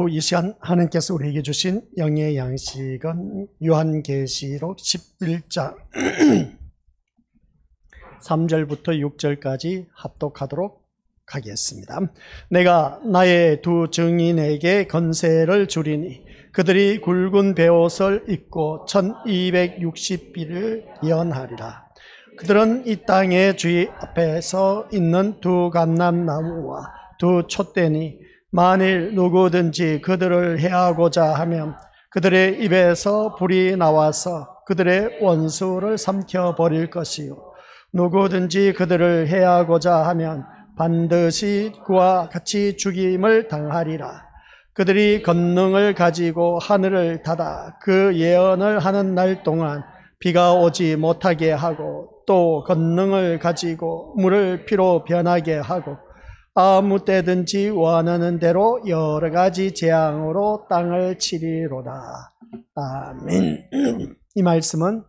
이 시간 하나님께서 우리에게 주신 영의 양식은 요한계시록 11장 3절부터 6절까지 합독하도록 하겠습니다. 내가 나의 두 증인에게 권세를 주리니 그들이 굵은 베옷을 입고 1260비를 예언하리라. 그들은 이 땅의 주의 앞에서 있는 두 감람나무와 두 촛대니 만일 누구든지 그들을 해하고자 하면 그들의 입에서 불이 나와서 그들의 원수를 삼켜버릴 것이요, 누구든지 그들을 해하고자 하면 반드시 그와 같이 죽임을 당하리라. 그들이 권능을 가지고 하늘을 닫아 그 예언을 하는 날 동안 비가 오지 못하게 하고, 또 권능을 가지고 물을 피로 변하게 하고, 아무 때든지 원하는 대로 여러 가지 재앙으로 땅을 치리로다. 아멘. 이 말씀은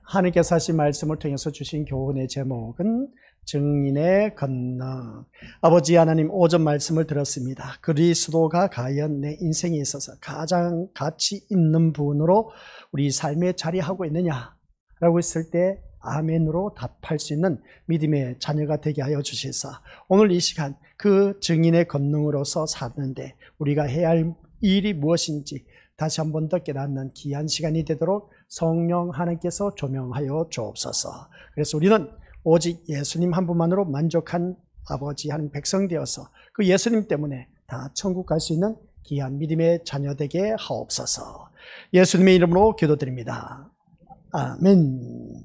하나님께서 하신 말씀을 통해서 주신 교훈의 제목은 증인의 권능. 아버지 하나님, 오전 말씀을 들었습니다. 그리스도가 과연 내 인생에 있어서 가장 가치 있는 분으로 우리 삶에 자리하고 있느냐라고 했을 때 아멘으로 답할 수 있는 믿음의 자녀가 되게 하여 주시사, 오늘 이 시간 그 증인의 권능으로서 사는데 우리가 해야 할 일이 무엇인지 다시 한 번 더 깨닫는 귀한 시간이 되도록 성령 하나님께서 조명하여 주옵소서. 그래서 우리는 오직 예수님 한 분만으로 만족한 아버지 한 백성 되어서 그 예수님 때문에 다 천국 갈 수 있는 귀한 믿음의 자녀 되게 하옵소서. 예수님의 이름으로 기도드립니다. 아멘.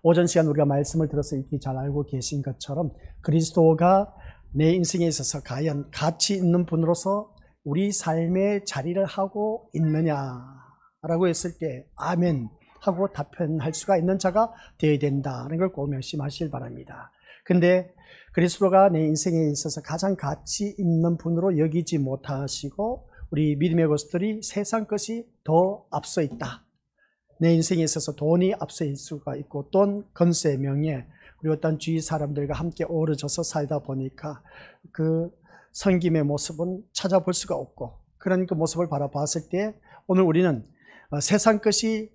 오전 시간 우리가 말씀을 들어서 익히 잘 알고 계신 것처럼 그리스도가 내 인생에 있어서 과연 가치 있는 분으로서 우리 삶의 자리를 하고 있느냐라고 했을 때 아멘 하고 답변할 수가 있는 자가 되어야 된다는 걸 꼭 명심하시길 바랍니다. 근데 그리스도가 내 인생에 있어서 가장 가치 있는 분으로 여기지 못하시고 우리 믿음의 것들이 세상 것이 더 앞서 있다. 내 인생에 있어서 돈이 앞서일 수가 있고, 돈, 건세, 명예, 그리고 어떤 주위 사람들과 함께 어우러져서 살다 보니까 그 섬김의 모습은 찾아볼 수가 없고, 그런 그 모습을 바라봤을 때 오늘 우리는 세상 것이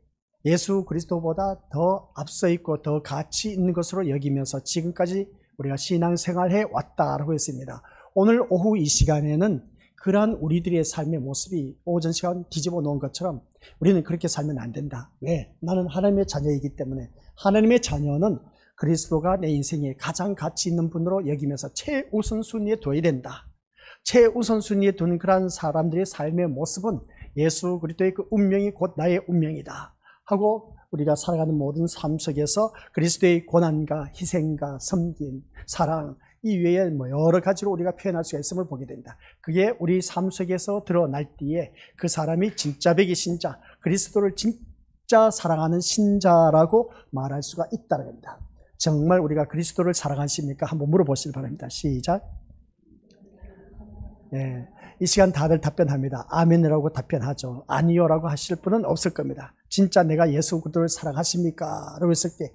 예수 그리스도보다 더 앞서 있고 더 가치 있는 것으로 여기면서 지금까지 우리가 신앙생활해 왔다라고 했습니다. 오늘 오후 이 시간에는 그러한 우리들의 삶의 모습이 오전 시간 뒤집어 놓은 것처럼 우리는 그렇게 살면 안 된다. 왜? 나는 하나님의 자녀이기 때문에. 하나님의 자녀는 그리스도가 내 인생에 가장 가치 있는 분으로 여기면서 최우선순위에 둬야 된다. 최우선순위에 두는 그러한 사람들의 삶의 모습은 예수 그리스도의 그 운명이 곧 나의 운명이다 하고 우리가 살아가는 모든 삶 속에서 그리스도의 고난과 희생과 섬김, 사랑, 이 외에 여러 가지로 우리가 표현할 수가 있음을 보게 된다. 그게 우리 삶 속에서 드러날 때에 그 사람이 진짜 백의 신자, 그리스도를 진짜 사랑하는 신자라고 말할 수가 있다는 겁니다. 정말 우리가 그리스도를 사랑하십니까? 한번 물어보시길 바랍니다. 시작. 네, 이 시간 다들 답변합니다. 아멘이라고 답변하죠. 아니요라고 하실 분은 없을 겁니다. 진짜 내가 예수 그리스도를 사랑하십니까? 라고 했을 때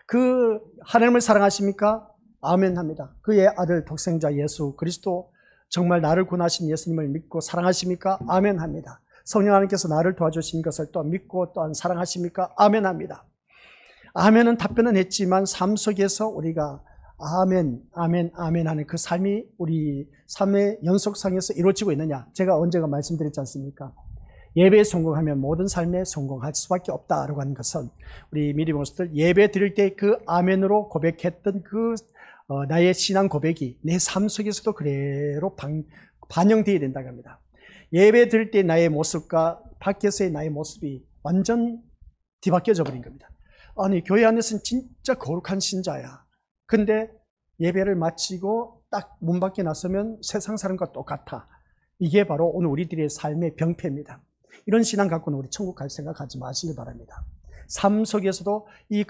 그 하나님을 사랑하십니까? 아멘 합니다. 그의 아들 독생자 예수 그리스도, 정말 나를 구원하신 예수님을 믿고 사랑하십니까? 아멘 합니다. 성령 하나님께서 나를 도와주신 것을 또 믿고 또한 사랑하십니까? 아멘 합니다. 아멘은 답변은 했지만 삶 속에서 우리가 아멘, 아멘, 아멘 하는 그 삶이 우리 삶의 연속상에서 이루어지고 있느냐? 제가 언제가 말씀드렸지 않습니까? 예배에 성공하면 모든 삶에 성공할 수밖에 없다라고 하는 것은 우리 미리 모습들 예배 드릴 때 그 아멘으로 고백했던 그 나의 신앙 고백이 내 삶 속에서도 그대로 반영되어야 된다고 합니다. 예배 드릴 때 나의 모습과 밖에서의 나의 모습이 완전 뒤바뀌어져 버린 겁니다. 아니, 교회 안에서는 진짜 거룩한 신자야. 근데 예배를 마치고 딱 문 밖에 나서면 세상 사람과 똑같아. 이게 바로 오늘 우리들의 삶의 병폐입니다. 이런 신앙 갖고는 우리 천국 갈 생각하지 마시길 바랍니다. 삶 속에서도 이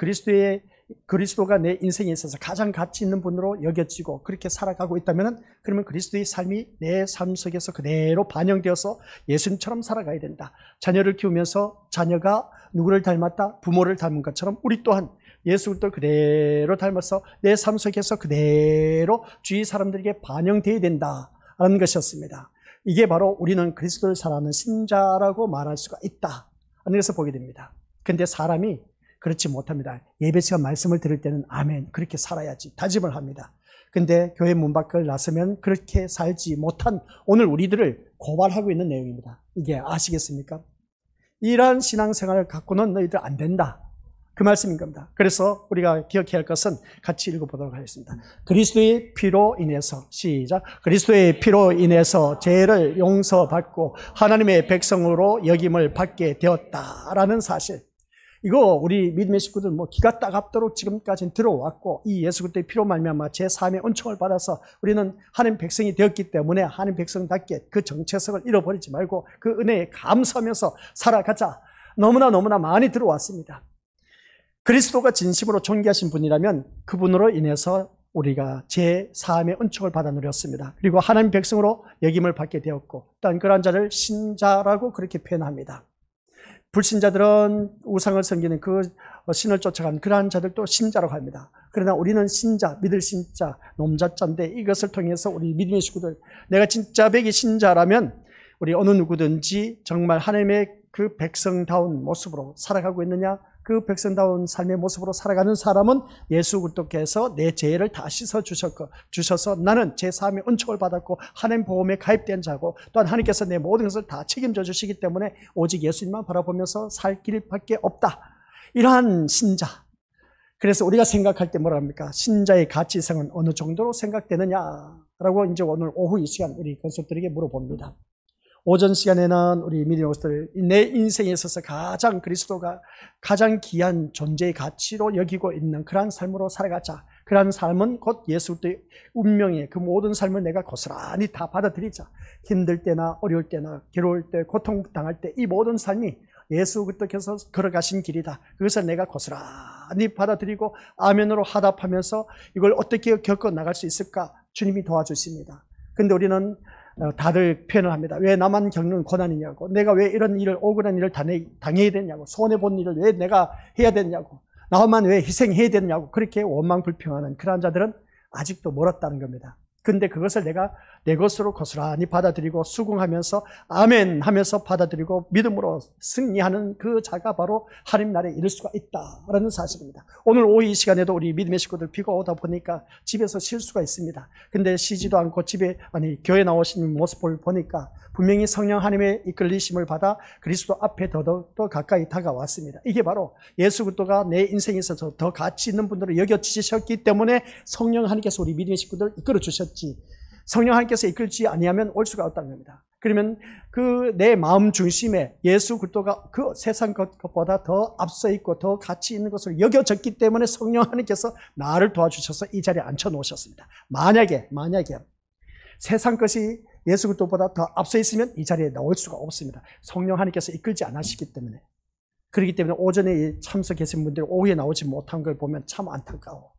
그리스도가 내 인생에 있어서 가장 가치 있는 분으로 여겨지고 그렇게 살아가고 있다면, 그러면 그리스도의 삶이 내 삶 속에서 그대로 반영되어서 예수님처럼 살아가야 된다. 자녀를 키우면서 자녀가 누구를 닮았다? 부모를 닮은 것처럼 우리 또한 예수 그리스도를 그대로 닮아서 내 삶 속에서 그대로 주위 사람들에게 반영되어야 된다 있다라는 것이었습니다. 이게 바로 우리는 그리스도를 사랑하는 신자라고 말할 수가 있다 하는 것을 보게 됩니다. 근데 사람이 그렇지 못합니다. 예배 시간 말씀을 들을 때는 아멘 그렇게 살아야지 다짐을 합니다. 근데 교회 문 밖을 나서면 그렇게 살지 못한 오늘 우리들을 고발하고 있는 내용입니다. 이게 아시겠습니까? 이러한 신앙생활을 갖고는 너희들 안 된다. 그 말씀인 겁니다. 그래서 우리가 기억해야 할 것은 같이 읽어보도록 하겠습니다. 그리스도의 피로 인해서 시작. 그리스도의 피로 인해서 죄를 용서받고 하나님의 백성으로 여김을 받게 되었다라는 사실. 이거 우리 믿음의 식구들 기가 따갑도록 지금까지 들어왔고 이 예수 그리스도의 피로 말미암아 제3의 은총을 받아서 우리는 하나님 백성이 되었기 때문에 하나님 백성답게 그 정체성을 잃어버리지 말고 그 은혜에 감사하면서 살아가자. 너무나 많이 들어왔습니다. 그리스도가 진심으로 존귀하신 분이라면 그분으로 인해서 우리가 제3의 은총을 받아 누렸습니다. 그리고 하나님 백성으로 여김을 받게 되었고 또한 그러한 자를 신자라고 그렇게 표현합니다. 불신자들은 우상을 섬기는 그 신을 쫓아간 그러한 자들도 신자라고 합니다. 그러나 우리는 신자, 믿을 신자, 놈자자인데 이것을 통해서 우리 믿음의 식구들, 내가 진짜 백이 신자라면 우리 어느 누구든지 정말 하나님의 그 백성다운 모습으로 살아가고 있느냐? 그 백성다운 삶의 모습으로 살아가는 사람은 예수 그리스도께서 내 죄를 다 씻어 주셔서 나는 제3의 은총을 받았고 하나님 보험에 가입된 자고 또한 하나님께서 내 모든 것을 다 책임져 주시기 때문에 오직 예수님만 바라보면서 살 길밖에 없다. 이러한 신자. 그래서 우리가 생각할 때 뭐라 합니까? 신자의 가치성은 어느 정도로 생각되느냐라고 이제 오늘 오후 이 시간 우리 건설들에게 물어봅니다. 오전 시간에는 우리 믿음의 것들 내 인생에 있어서 가장 그리스도가 가장 귀한 존재의 가치로 여기고 있는 그러한 삶으로 살아가자. 그러한 삶은 곧 예수 그리스도의 운명의 그 모든 삶을 내가 고스란히 다 받아들이자. 힘들 때나 어려울 때나 괴로울 때 고통당할 때 이 모든 삶이 예수 그리스도께서 걸어가신 길이다. 그것을 내가 고스란히 받아들이고 아멘으로 화답하면서 이걸 어떻게 겪어 나갈 수 있을까? 주님이 도와주십니다. 근데 우리는 다들 표현을 합니다. 왜 나만 겪는 고난이냐고, 내가 왜 이런 일을 억울한 일을 당해야 되냐고, 손해본 일을 왜 내가 해야 되냐고, 나만 왜 희생해야 되냐고 그렇게 원망불평하는 그러한 자들은 아직도 멀었다는 겁니다. 근데 그것을 내가 내 것으로 고스란히 받아들이고 수긍하면서 아멘 하면서 받아들이고 믿음으로 승리하는 그 자가 바로 하나님 나라에 이를 수가 있다라는 사실입니다. 오늘 오후 이 시간에도 우리 믿음의 식구들 비가 오다 보니까 집에서 쉴 수가 있습니다. 근데 쉬지도 않고 교회 나오시는 모습을 보니까 분명히 성령 하나님의 이끌리심을 받아 그리스도 앞에 더더욱 가까이 다가왔습니다. 이게 바로 예수 그리스도가 내 인생에 있어서 더 가치 있는 분들을 여겨주셨기 때문에 성령 하나님께서 우리 믿음의 식구들 이끌어 주셨지, 성령 하나님께서 이끌지 아니하면 올 수가 없다는 겁니다. 그러면 그 내 마음 중심에 예수 그리스도가 그 세상 것보다 더 앞서 있고 더 가치 있는 것을 여겨졌기 때문에 성령 하나님께서 나를 도와주셔서 이 자리에 앉혀 놓으셨습니다. 만약에 세상 것이 예수 그리스도보다 더 앞서 있으면 이 자리에 나올 수가 없습니다. 성령 하나님께서 이끌지 않으시기 때문에. 그렇기 때문에 오전에 참석하신 분들이 오후에 나오지 못한 걸 보면 참 안타까워.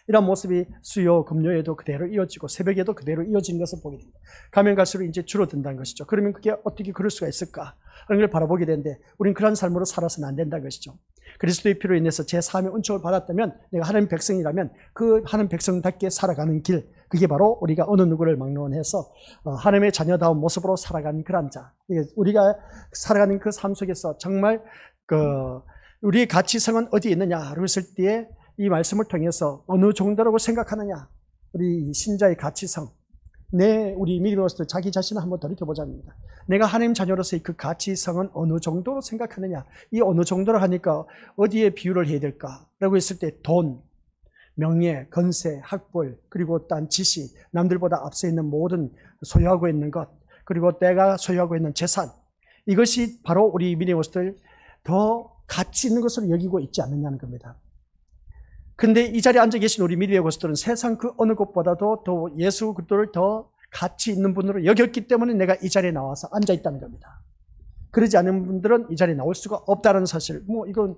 이런 모습이 수요, 금요에도 그대로 이어지고 새벽에도 그대로 이어지는 것을 보게 됩니다. 가면 갈수록 이제 줄어든다는 것이죠. 그러면 그게 어떻게 그럴 수가 있을까 하는 걸 바라보게 되는데 우리는 그런 삶으로 살아서는 안 된다는 것이죠. 그리스도의 피로 인해서 제3의 은총을 받았다면 내가 하나님 백성이라면 그 하나님 백성답게 살아가는 길, 그게 바로 우리가 어느 누구를 막론해서 하나님의 자녀다운 모습으로 살아가는 그런 자. 우리가 살아가는 그 삶 속에서 정말 우리의 가치성은 어디에 있느냐라고 했을 때에 이 말씀을 통해서 어느 정도라고 생각하느냐, 우리 신자의 가치성, 우리 믿음으로서 자기 자신을 한번 돌이켜보자 합니다. 내가 하나님 자녀로서의 그 가치성은 어느 정도로 생각하느냐, 이 어느 정도로 하니까 어디에 비유를 해야 될까라고 했을 때 돈, 명예, 건세, 학벌, 그리고 딴 지식, 남들보다 앞서 있는 모든 소유하고 있는 것, 그리고 내가 소유하고 있는 재산, 이것이 바로 우리 믿음의 것들 더 가치 있는 것으로 여기고 있지 않느냐는 겁니다. 근데 이 자리에 앉아 계신 우리 믿음의 것들은 세상 그 어느 것보다도 더 예수 그리스도를 더 가치 있는 분으로 여겼기 때문에 내가 이 자리에 나와서 앉아 있다는 겁니다. 그러지 않은 분들은 이 자리에 나올 수가 없다는 사실, 이건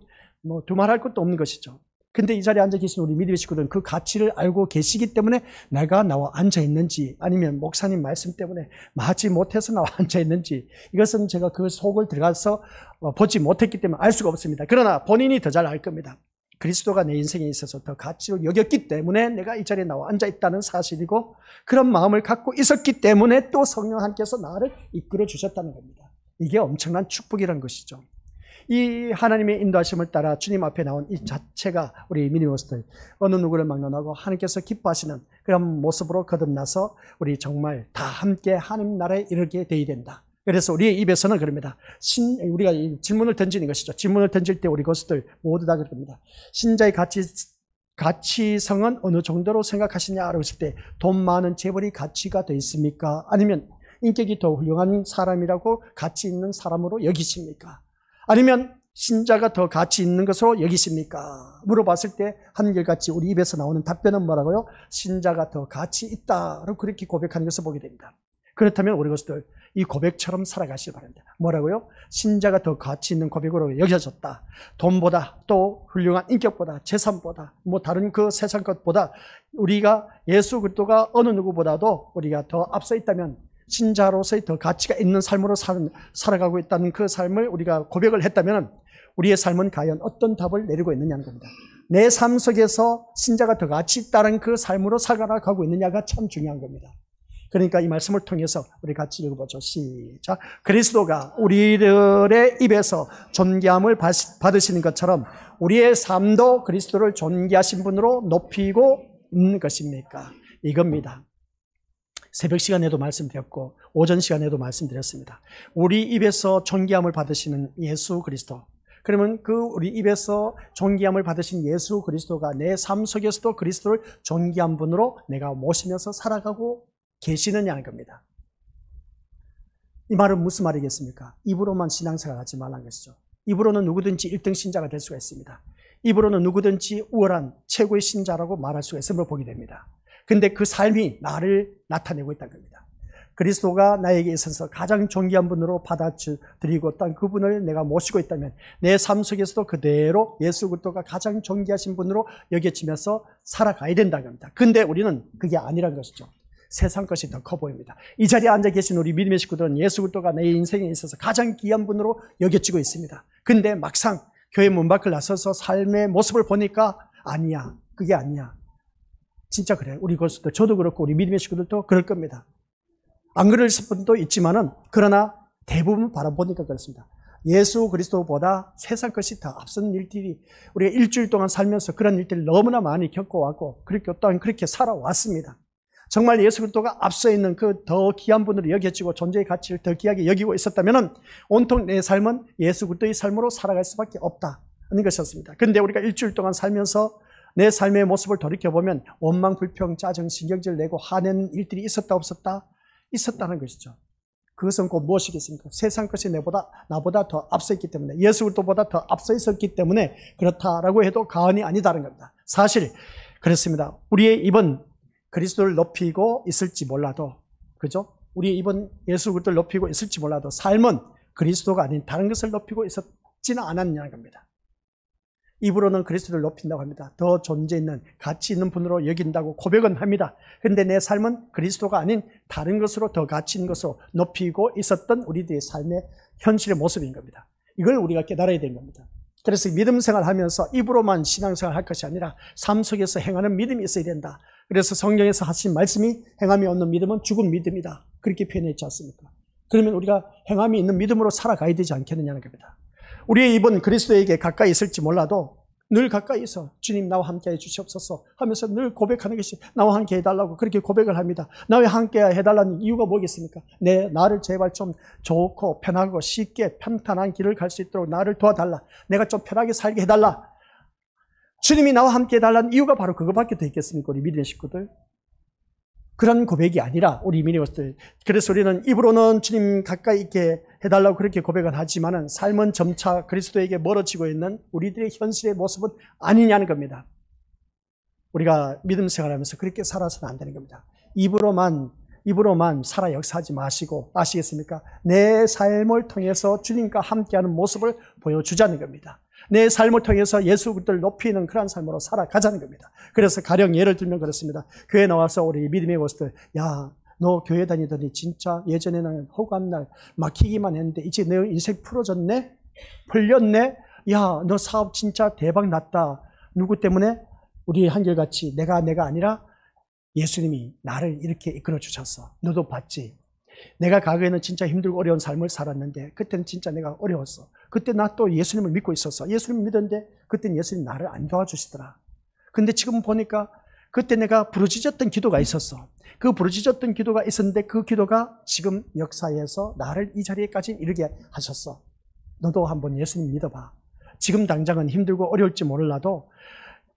두말할 것도 없는 것이죠. 근데 이 자리에 앉아 계신 우리 믿음의 식구들은 그 가치를 알고 계시기 때문에 내가 나와 앉아 있는지 아니면 목사님 말씀 때문에 맞지 못해서 나와 앉아 있는지, 이것은 제가 그 속을 들어가서 보지 못했기 때문에 알 수가 없습니다. 그러나 본인이 더 잘 알 겁니다. 그리스도가 내 인생에 있어서 더 가치를 여겼기 때문에 내가 이 자리에 나와 앉아있다는 사실이고, 그런 마음을 갖고 있었기 때문에 또 성령 하나님께서 나를 이끌어 주셨다는 겁니다. 이게 엄청난 축복이라는 것이죠. 이 하나님의 인도하심을 따라 주님 앞에 나온 이 자체가 우리 미니머스들 어느 누구를 막론하고 하나님께서 기뻐하시는 그런 모습으로 거듭나서 우리 정말 다 함께 하나님 나라에 이르게 되어야 된다. 그래서 우리의 입에서는 그럽니다. 우리가 질문을 던지는 것이죠. 질문을 던질 때 우리 것들 모두 다 그럽니다. 신자의 가치성은 어느 정도로 생각하시냐라고 했을 때 돈 많은 재벌이 가치가 더 있습니까? 아니면 인격이 더 훌륭한 사람이라고 가치 있는 사람으로 여기십니까? 아니면 신자가 더 가치 있는 것으로 여기십니까? 물어봤을 때 한결같이 우리 입에서 나오는 답변은 뭐라고요? 신자가 더 가치 있다라고 그렇게 고백하는 것을 보게 됩니다. 그렇다면 우리 것들 이 고백처럼 살아가시기 바랍니다. 뭐라고요? 신자가 더 가치 있는 고백으로 여겨졌다. 돈보다 또 훌륭한 인격보다 재산보다 뭐 다른 그 세상 것보다 우리가 예수 그리스도가 어느 누구보다도 우리가 더 앞서 있다면 신자로서의 더 가치가 있는 삶으로 살아가고 있다는 그 삶을 우리가 고백을 했다면 우리의 삶은 과연 어떤 답을 내리고 있느냐는 겁니다. 내 삶 속에서 신자가 더 가치 있다는 그 삶으로 살아가고 있느냐가 참 중요한 겁니다. 그러니까 이 말씀을 통해서 우리 같이 읽어보죠. 시작. 그리스도가 우리들의 입에서 존귀함을 받으시는 것처럼 우리의 삶도 그리스도를 존귀하신 분으로 높이고 있는 것입니까? 이겁니다. 새벽 시간에도 말씀드렸고 오전 시간에도 말씀드렸습니다. 우리 입에서 존귀함을 받으시는 예수 그리스도. 그러면 그 우리 입에서 존귀함을 받으신 예수 그리스도가 내 삶 속에서도 그리스도를 존귀한 분으로 내가 모시면서 살아가고 계시느냐는 겁니다. 이 말은 무슨 말이겠습니까? 입으로만 신앙생활 하지 말라는 것이죠. 입으로는 누구든지 1등 신자가 될 수가 있습니다. 입으로는 누구든지 우월한 최고의 신자라고 말할 수가 있음을 보게 됩니다. 근데 그 삶이 나를 나타내고 있다는 겁니다. 그리스도가 나에게 있어서 가장 존귀한 분으로 받아들이고 어떤 그분을 내가 모시고 있다면 내 삶 속에서도 그대로 예수 그리스도가 가장 존귀하신 분으로 여겨지면서 살아가야 된다는 겁니다. 근데 우리는 그게 아니란 것이죠. 세상 것이 더 커 보입니다. 이 자리에 앉아 계신 우리 믿음의 식구들은 예수 그리스도가 내 인생에 있어서 가장 귀한 분으로 여겨지고 있습니다. 근데 막상 교회 문 밖을 나서서 삶의 모습을 보니까 아니야. 그게 아니야. 진짜 그래. 우리 것도 저도 그렇고 우리 믿음의 식구들도 그럴 겁니다. 안 그럴 분도 있지만은 그러나 대부분 바라보니까 그렇습니다. 예수 그리스도보다 세상 것이 더 앞선 일들이 우리가 일주일 동안 살면서 그런 일들을 너무나 많이 겪어왔고 그렇게 또한 그렇게 살아왔습니다. 정말 예수 그리스도가 앞서 있는 그 더 귀한 분으로 여겨지고 존재의 가치를 더 귀하게 여기고 있었다면은 온통 내 삶은 예수 그리스도의 삶으로 살아갈 수밖에 없다는 것이었습니다. 그런데 우리가 일주일 동안 살면서 내 삶의 모습을 돌이켜보면 원망, 불평, 짜증, 신경질 내고 화내는 일들이 있었다 없었다? 있었다는 것이죠. 그것은 곧 무엇이겠습니까? 세상 것이 나보다 더 앞서 있기 때문에 예수 그리스도보다 더 앞서 있었기 때문에 그렇다라고 해도 과언이 아니다는 겁니다. 사실 그렇습니다. 우리의 입은 그리스도를 높이고 있을지 몰라도 그죠? 우리의 입은 예수 그리스도를 높이고 있을지 몰라도 삶은 그리스도가 아닌 다른 것을 높이고 있었지는 않았냐는 겁니다. 입으로는 그리스도를 높인다고 합니다. 더 존재 있는 가치 있는 분으로 여긴다고 고백은 합니다. 그런데 내 삶은 그리스도가 아닌 다른 것으로 더 가치 있는 것으로 높이고 있었던 우리들의 삶의 현실의 모습인 겁니다. 이걸 우리가 깨달아야 되는 겁니다. 그래서 믿음 생활하면서 입으로만 신앙생활 할 것이 아니라 삶 속에서 행하는 믿음이 있어야 된다. 그래서 성경에서 하신 말씀이 행함이 없는 믿음은 죽은 믿음이다. 그렇게 표현했지 않습니까? 그러면 우리가 행함이 있는 믿음으로 살아가야 되지 않겠느냐는 겁니다. 우리의 입은 그리스도에게 가까이 있을지 몰라도 늘 가까이 있어 주님 나와 함께 해주시옵소서 하면서 늘 고백하는 것이 나와 함께 해달라고 그렇게 고백을 합니다. 나와 함께 해달라는 이유가 뭐겠습니까? 나를 제발 좀 좋고 편하고 쉽게 평탄한 길을 갈 수 있도록 나를 도와달라. 내가 좀 편하게 살게 해달라. 주님이 나와 함께 해달라는 이유가 바로 그거밖에 더 있겠습니까? 우리 믿음의 식구들. 그런 고백이 아니라 우리 믿음들. 그래서 우리는 입으로는 주님 가까이 있게 해달라고 그렇게 고백을 하지만은 삶은 점차 그리스도에게 멀어지고 있는 우리들의 현실의 모습은 아니냐는 겁니다. 우리가 믿음 생활하면서 그렇게 살아서는 안 되는 겁니다. 입으로만 살아 역사하지 마시고 아시겠습니까? 내 삶을 통해서 주님과 함께하는 모습을 보여주자는 겁니다. 내 삶을 통해서 예수 그리스도를 높이는 그런 삶으로 살아가자는 겁니다. 그래서 가령 예를 들면 그렇습니다. 교회 나와서 우리 믿음의 모습들, 야, 너 교회 다니더니 진짜 예전에는 허구한 날 막히기만 했는데 이제 내 인생 풀어졌네? 풀렸네? 야, 너 사업 진짜 대박 났다. 누구 때문에? 우리 한결같이 내가 아니라 예수님이 나를 이렇게 이끌어 주셨어. 너도 봤지? 내가 과거에는 진짜 힘들고 어려운 삶을 살았는데 그때는 진짜 내가 어려웠어. 그때 나 또 예수님을 믿고 있었어. 예수님 믿었는데 그때는 예수님 나를 안 도와주시더라. 근데 지금 보니까 그때 내가 부르짖었던 기도가 있었어. 그 부르짖었던 기도가 있었는데 그 기도가 지금 역사에서 나를 이 자리에까지 이르게 하셨어. 너도 한번 예수님 믿어봐. 지금 당장은 힘들고 어려울지 몰라도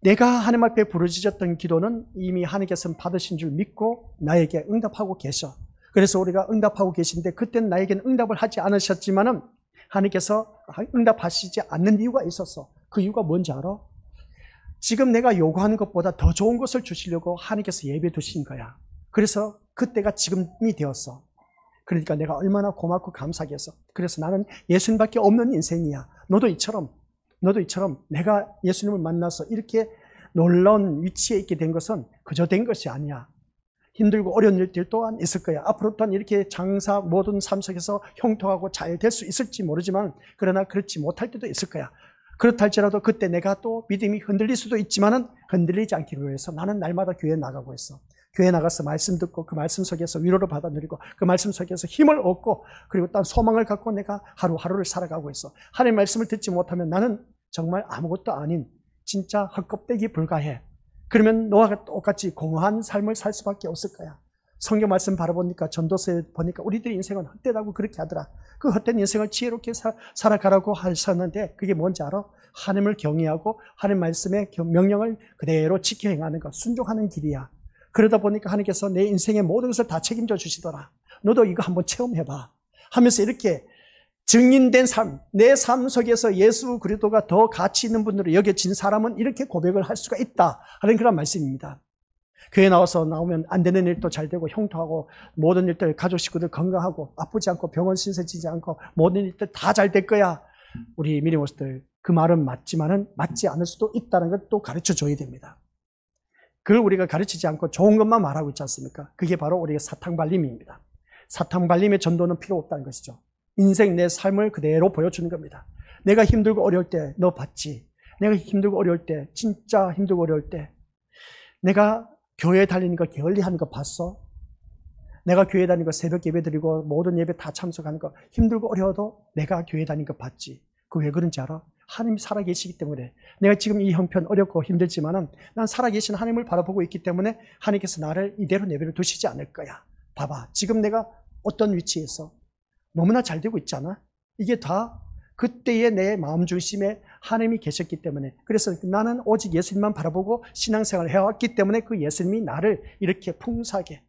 내가 하나님 앞에 부르짖었던 기도는 이미 하나님께서 받으신 줄 믿고 나에게 응답하고 계셔. 그래서 우리가 응답하고 계신데 그때는 나에게는 응답을 하지 않으셨지만은 하나님께서 응답하시지 않는 이유가 있었어. 그 이유가 뭔지 알아? 지금 내가 요구하는 것보다 더 좋은 것을 주시려고 하나님께서 예비해 두신 거야. 그래서 그때가 지금이 되었어. 그러니까 내가 얼마나 고맙고 감사하겠어. 그래서 나는 예수님밖에 없는 인생이야. 너도 이처럼 내가 예수님을 만나서 이렇게 놀라운 위치에 있게 된 것은 그저 된 것이 아니야. 힘들고 어려운 일들 또한 있을 거야. 앞으로 또한 이렇게 장사 모든 삶 속에서 형통하고 잘 될 수 있을지 모르지만 그러나 그렇지 못할 때도 있을 거야. 그렇다 할지라도 그때 내가 또 믿음이 흔들릴 수도 있지만은 흔들리지 않기를 위해서 나는 날마다 교회에 나가고 있어. 교회에 나가서 말씀 듣고 그 말씀 속에서 위로를 받아 누리고 그 말씀 속에서 힘을 얻고 그리고 또 소망을 갖고 내가 하루하루를 살아가고 있어. 하나님의 말씀을 듣지 못하면 나는 정말 아무것도 아닌 진짜 헛껍데기 불과해. 그러면 너와 똑같이 공허한 삶을 살 수밖에 없을 거야. 성경 말씀 바라보니까 전도서에 보니까 우리들의 인생은 헛되다고 그렇게 하더라. 그 헛된 인생을 지혜롭게 살아가라고 하셨는데 그게 뭔지 알아? 하나님을 경외하고 하나님 말씀의 명령을 그대로 지켜 행하는 것, 순종하는 길이야. 그러다 보니까 하나님께서 내 인생의 모든 것을 다 책임져 주시더라. 너도 이거 한번 체험해봐. 하면서 이렇게 증인된 삶, 내 삶 속에서 예수 그리스도가 더 가치 있는 분으로 여겨진 사람은 이렇게 고백을 할 수가 있다 하는 그런 말씀입니다. 교회 나오면 안 되는 일도 잘 되고 형통하고 모든 일들 가족 식구들 건강하고 아프지 않고 병원 신세 지지 않고 모든 일들 다 잘 될 거야. 우리 미니모스들 그 말은 맞지만은 맞지 않을 수도 있다는 걸 또 가르쳐 줘야 됩니다. 그걸 우리가 가르치지 않고 좋은 것만 말하고 있지 않습니까? 그게 바로 우리의 사탕발림입니다. 사탕발림의 전도는 필요 없다는 것이죠. 인생 내 삶을 그대로 보여주는 겁니다. 내가 힘들고 어려울 때 너 봤지? 내가 힘들고 어려울 때 진짜 힘들고 어려울 때 내가 교회에 다니는 거 게을리하는 거 봤어? 내가 교회 다니는 거 새벽 예배 드리고 모든 예배 다 참석하는 거 힘들고 어려워도 내가 교회 다니는 거 봤지? 그 왜 그런지 알아? 하나님이 살아계시기 때문에. 내가 지금 이 형편 어렵고 힘들지만은 난 살아계신 하나님을 바라보고 있기 때문에 하나님께서 나를 이대로 내버려 두시지 않을 거야. 봐봐, 지금 내가 어떤 위치에 있어? 너무나 잘 되고 있잖아. 이게 다 그때의 내 마음 중심에 하나님이 계셨기 때문에. 그래서 나는 오직 예수님만 바라보고 신앙생활을 해왔기 때문에 그 예수님이 나를 이렇게 풍성하게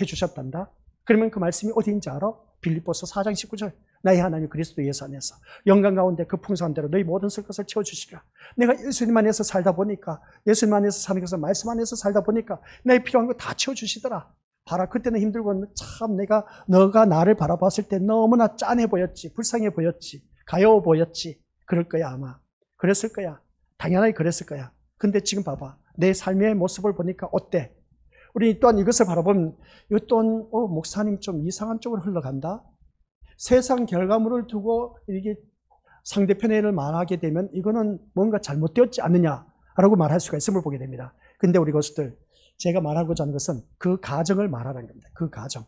해주셨단다. 그러면 그 말씀이 어디인지 알아? 빌립보서 4장 19절. 나의 하나님 그리스도 예수 안에서 영광 가운데 그 풍성한 대로 너희 모든 것을 채워주시리라. 내가 예수님 안에서 살다 보니까, 예수님 안에서 사는 것을 말씀 안에서 살다 보니까 내 필요한 거 다 채워주시더라. 봐라, 그때는 힘들고 참 너가 나를 바라봤을 때 너무나 짠해 보였지, 불쌍해 보였지, 가여워 보였지. 그럴 거야 아마. 그랬을 거야. 당연하게 그랬을 거야. 근데 지금 봐봐, 내 삶의 모습을 보니까 어때? 우리 또한 이것을 바라보면 이 또한 목사님 좀 이상한 쪽으로 흘러간다. 세상 결과물을 두고 이게 상대편의 일을 말하게 되면 이거는 뭔가 잘못되었지 않느냐라고 말할 수가 있음을 보게 됩니다. 근데 우리 것들 제가 말하고자 하는 것은 그 가정을 말하는 겁니다. 그 가정.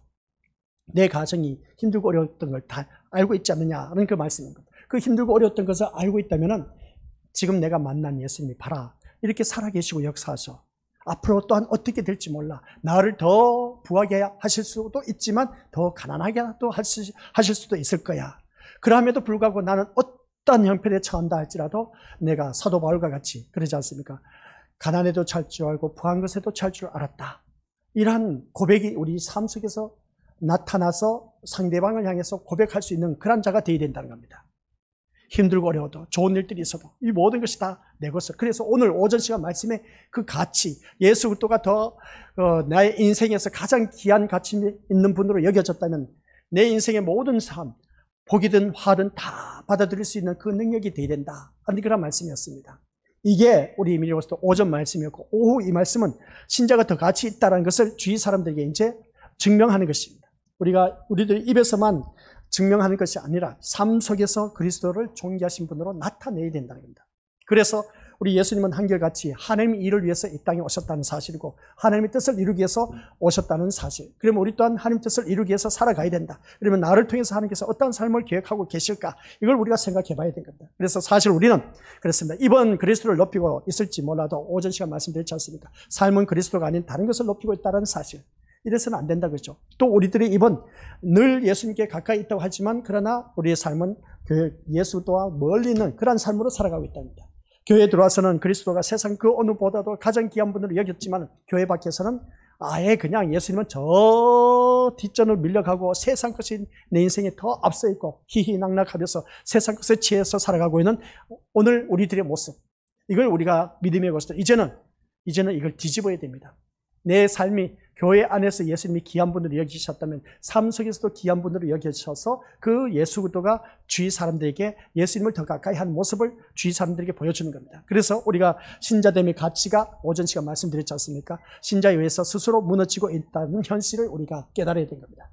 내 가정이 힘들고 어려웠던 걸 다 알고 있지 않느냐는 그 말씀인 겁니다. 그 힘들고 어려웠던 것을 알고 있다면은 지금 내가 만난 예수님이 봐라, 이렇게 살아계시고 역사하셔. 앞으로 또한 어떻게 될지 몰라. 나를 더 부하게 하실 수도 있지만 더 가난하게 또 하실 수도 있을 거야. 그럼에도 불구하고 나는 어떤 형편에 처한다 할지라도 내가 사도 바울과 같이 그러지 않습니까? 가난에도 찰 줄 알고 부한 것에도 찰 줄 알았다. 이러한 고백이 우리 삶 속에서 나타나서 상대방을 향해서 고백할 수 있는 그런 자가 되어야 된다는 겁니다. 힘들고 어려워도 좋은 일들이 있어도 이 모든 것이 다 내 것을. 그래서 오늘 오전 시간 말씀에 그 가치, 예수 그리스도가 더 나의 인생에서 가장 귀한 가치 있는 분으로 여겨졌다면 내 인생의 모든 삶, 복이든 화든 다 받아들일 수 있는 그 능력이 되어야 된다 하는 그런 말씀이었습니다. 이게 우리 미니버스도 오전 말씀이었고, 오후 이 말씀은 신자가 더 가치 있다는 것을 주위 사람들에게 이제 증명하는 것입니다. 우리들 입에서만 증명하는 것이 아니라 삶 속에서 그리스도를 존귀하신 분으로 나타내야 된다는 겁니다. 그래서 우리 예수님은 한결같이 하나님의 일을 위해서 이 땅에 오셨다는 사실이고 하나님의 뜻을 이루기 위해서 오셨다는 사실. 그러면 우리 또한 하나님의 뜻을 이루기 위해서 살아가야 된다. 그러면 나를 통해서 하나님께서 어떤 삶을 계획하고 계실까? 이걸 우리가 생각해 봐야 되는 겁니다. 그래서 사실 우리는 그렇습니다. 이번 그리스도를 높이고 있을지 몰라도 오전 시간 말씀드렸지 않습니까? 삶은 그리스도가 아닌 다른 것을 높이고 있다는 사실. 이래서는 안 된다 그렇죠. 또 우리들이 이번 늘 예수님께 가까이 있다고 하지만 그러나 우리의 삶은 그 예수도와 멀리 있는 그런 삶으로 살아가고 있답니다. 교회에 들어와서는 그리스도가 세상 그 어느 보다도 가장 귀한 분으로 여겼지만 교회 밖에서는 아예 그냥 예수님은 저 뒷전으로 밀려가고 세상 것이 내 인생에 더 앞서 있고 희희낙낙하면서 세상 것에 취해서 살아가고 있는 오늘 우리들의 모습. 이걸 우리가 믿음의 것으로 이제는 이걸 뒤집어야 됩니다. 내 삶이 교회 안에서 예수님이 귀한 분으로 여기셨다면 삶 속에서도 귀한 분으로 여기셔서 그 예수 그리스도가 주위 사람들에게 예수님을 더 가까이 하는 모습을 주위 사람들에게 보여주는 겁니다. 그래서 우리가 신자됨의 가치가 오전 시간 말씀드렸지 않습니까? 신자에 의해서 스스로 무너지고 있다는 현실을 우리가 깨달아야 된 겁니다.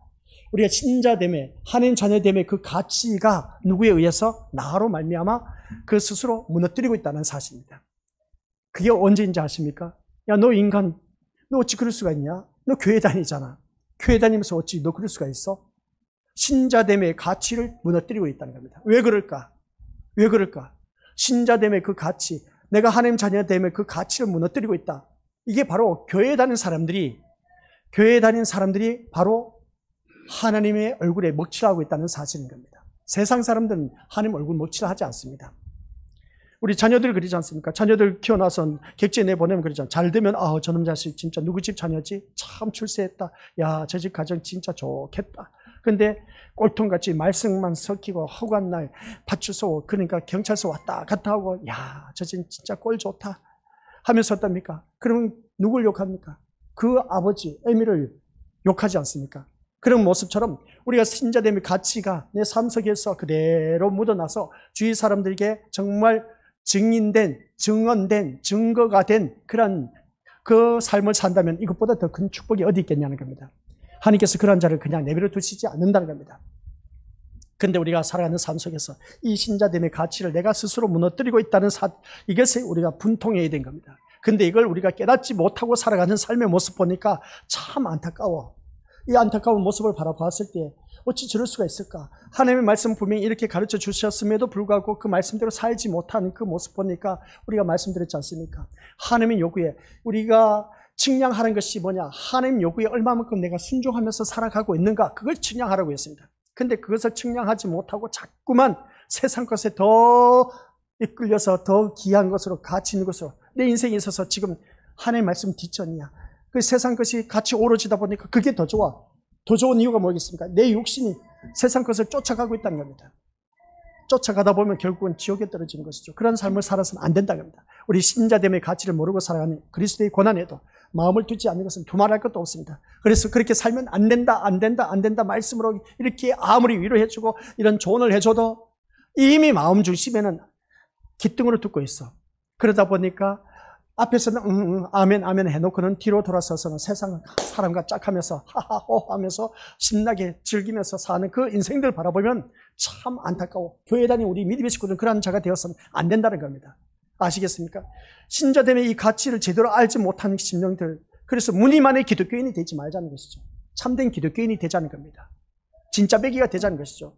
우리가 신자됨의 하나님 자녀됨의 그 가치가 누구에 의해서 나로 말미암아 그 스스로 무너뜨리고 있다는 사실입니다. 그게 언제인지 아십니까? 야, 너 인간 너 어찌 그럴 수가 있냐? 너 교회 다니잖아. 교회 다니면서 어찌 너 그럴 수가 있어? 신자됨의 가치를 무너뜨리고 있다는 겁니다. 왜 그럴까? 왜 그럴까? 신자됨의 그 가치, 내가 하나님 자녀됨의 그 가치를 무너뜨리고 있다. 이게 바로 교회 다니는 사람들이 바로 하나님의 얼굴에 먹칠하고 있다는 사실인 겁니다. 세상 사람들은 하나님 얼굴 먹칠하지 않습니다. 우리 자녀들 그러지 않습니까? 자녀들 키워놔서 객지에 내보내면 그러잖아요. 잘 되면 저놈 자식 진짜 누구 집 자녀지? 참 출세했다. 야, 저 집 가정 진짜 좋겠다. 근데 꼴통같이 말썽만 섞이고 허구한 날 파출소 그러니까 경찰서 왔다 갔다 하고 야, 저 집 진짜 꼴 좋다 하면서 어떻습니까? 그러면 누굴 욕합니까? 그 아버지 에미를 욕하지 않습니까? 그런 모습처럼 우리가 신자됨의 가치가 내 삶 속에서 그대로 묻어나서 주위 사람들에게 정말 증언된, 증거가 된 그런 그 삶을 산다면 이것보다 더 큰 축복이 어디 있겠냐는 겁니다. 하나님께서 그런 자를 그냥 내버려 두시지 않는다는 겁니다. 그런데 우리가 살아가는 삶 속에서 이 신자됨의 가치를 내가 스스로 무너뜨리고 있다는 이것에 우리가 분통해야 된 겁니다. 그런데 이걸 우리가 깨닫지 못하고 살아가는 삶의 모습 보니까 참 안타까워. 이 안타까운 모습을 바라봤을 때 어찌 저럴 수가 있을까? 하나님의 말씀 분명히 이렇게 가르쳐 주셨음에도 불구하고 그 말씀대로 살지 못하는 그 모습 보니까 우리가 말씀드렸지 않습니까? 하나님의 요구에 우리가 측량하는 것이 뭐냐? 하나님 요구에 얼마만큼 내가 순종하면서 살아가고 있는가? 그걸 측량하라고 했습니다. 근데 그것을 측량하지 못하고 자꾸만 세상 것에 더 이끌려서 더 귀한 것으로 가치 있는 것으로 내 인생에 있어서 지금 하나님의 말씀 뒷전이야. 그 세상 것이 같이 오로지다 보니까 그게 더 좋아. 더 좋은 이유가 뭐겠습니까? 내 육신이 세상 것을 쫓아가고 있다는 겁니다. 쫓아가다 보면 결국은 지옥에 떨어지는 것이죠. 그런 삶을 살아서는 안 된다는 겁니다. 우리 신자됨의 가치를 모르고 살아가는 그리스도의 고난에도 마음을 두지 않는 것은 두말할 것도 없습니다. 그래서 그렇게 살면 안 된다 말씀으로 이렇게 아무리 위로해주고 이런 조언을 해줘도 이미 마음 중심에는 기등으로 듣고 있어. 그러다 보니까 앞에서는 아멘 해놓고는 뒤로 돌아서서는 세상 사람과 짝하면서 하하호 하면서 신나게 즐기면서 사는 그 인생들 바라보면 참 안타까워. 교회 다니는 우리 믿음의 식구들은 그런 자가 되어서는 안 된다는 겁니다. 아시겠습니까? 신자됨의 이 가치를 제대로 알지 못하는 심령들, 그래서 무늬만의 기독교인이 되지 말자는 것이죠. 참된 기독교인이 되자는 겁니다. 진짜 배기가 되자는 것이죠.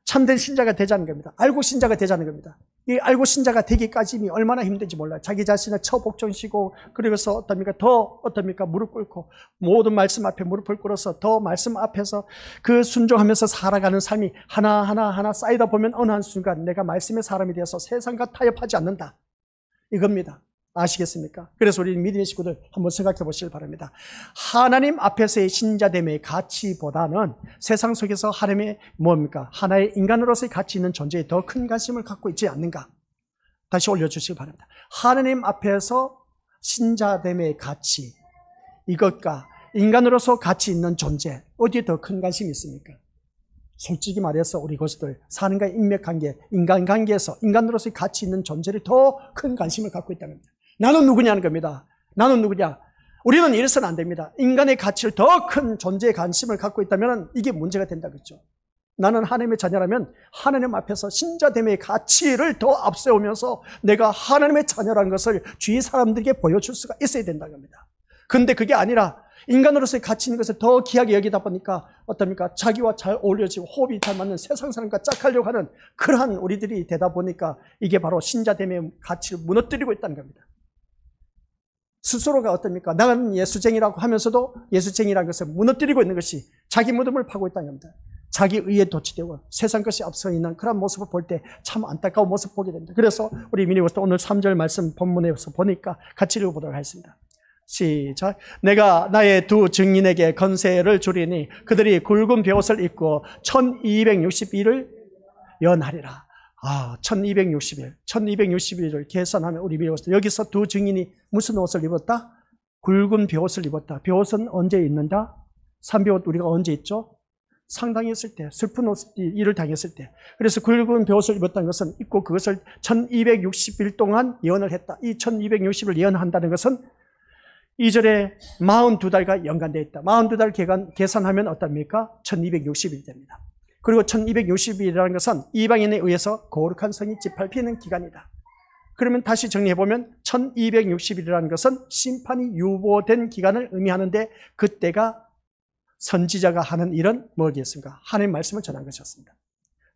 참된 신자가 되자는 겁니다. 알고 신자가 되자는 겁니다. 이 알고 신자가 되기까지 얼마나 힘든지 몰라요. 자기 자신을 처복종시고 그래서 어떻습니까? 무릎 꿇고 모든 말씀 앞에 무릎을 꿇어서 더 말씀 앞에서 그 순종하면서 살아가는 삶이 하나하나 쌓이다 보면 어느 한순간 내가 말씀의 사람이 되어서 세상과 타협하지 않는다. 이겁니다. 아시겠습니까? 그래서 우리 믿음의 식구들 한번 생각해 보시길 바랍니다. 하나님 앞에서의 신자됨의 가치보다는 세상 속에서 하나님의 하나의 인간으로서의 가치 있는 존재에 더 큰 관심을 갖고 있지 않는가? 다시 올려주시기 바랍니다. 하나님 앞에서 신자됨의 가치, 이것과 인간으로서 가치 있는 존재, 어디에 더 큰 관심이 있습니까? 솔직히 말해서 우리 것들 사는가의 인맥관계, 인간관계에서 인간으로서의 가치 있는 존재를 더 큰 관심을 갖고 있다는 겁니다. 나는 누구냐는 겁니다. 나는 누구냐? 우리는 이래서는 안 됩니다. 인간의 가치를 더 큰 존재에 관심을 갖고 있다면 이게 문제가 된다 그랬죠. 나는 하나님의 자녀라면 하나님 앞에서 신자됨의 가치를 더 앞세우면서 내가 하나님의 자녀라는 것을 주위 사람들에게 보여줄 수가 있어야 된다는 겁니다. 그런데 그게 아니라 인간으로서의 가치 있는 것을 더 귀하게 여기다 보니까 어떻습니까? 자기와 잘 어울려지고 호흡이 잘 맞는 세상 사람과 짝하려고 하는 그러한 우리들이 되다 보니까 이게 바로 신자됨의 가치를 무너뜨리고 있다는 겁니다. 스스로가 어떻습니까? 나는 예수쟁이라고 하면서도 예수쟁이라는 것을 무너뜨리고 있는 것이 자기 무덤을 파고 있다는 겁니다. 자기 의에 도취되고 세상 것이 앞서 있는 그런 모습을 볼 때 참 안타까운 모습 보게 됩니다. 그래서 우리 미니버스 오늘 3절 말씀 본문에서 보니까 같이 읽어보도록 하겠습니다. 시작. 내가 나의 두 증인에게 건세를 주리니 그들이 굵은 벼옷을 입고 1260일을 연하리라. 1260일. 1260일을 계산하면 우리 미니버스 여기서 두 증인이 무슨 옷을 입었다? 굵은 벼옷을 입었다. 벼옷은 언제 입는다? 산벼옷 우리가 언제 입죠? 상당했을 때, 슬픈 일을 당했을 때. 그래서 굵은 벼옷을 입었다는 것은 입고 그것을 1260일 동안 예언을 했다. 이 1260일 예언한다는 것은 2절에 42달과 연관되어 있다. 42달 계산하면 어떻습니까? 1260일 됩니다. 그리고 1260일이라는 것은 이방인에 의해서 거룩한 성이 짓밟히는 기간이다. 그러면 다시 정리해보면 1260일이라는 것은 심판이 유보된 기간을 의미하는데 그때가 선지자가 하는 일은 뭐겠습니까? 하나님의 말씀을 전한 것이었습니다.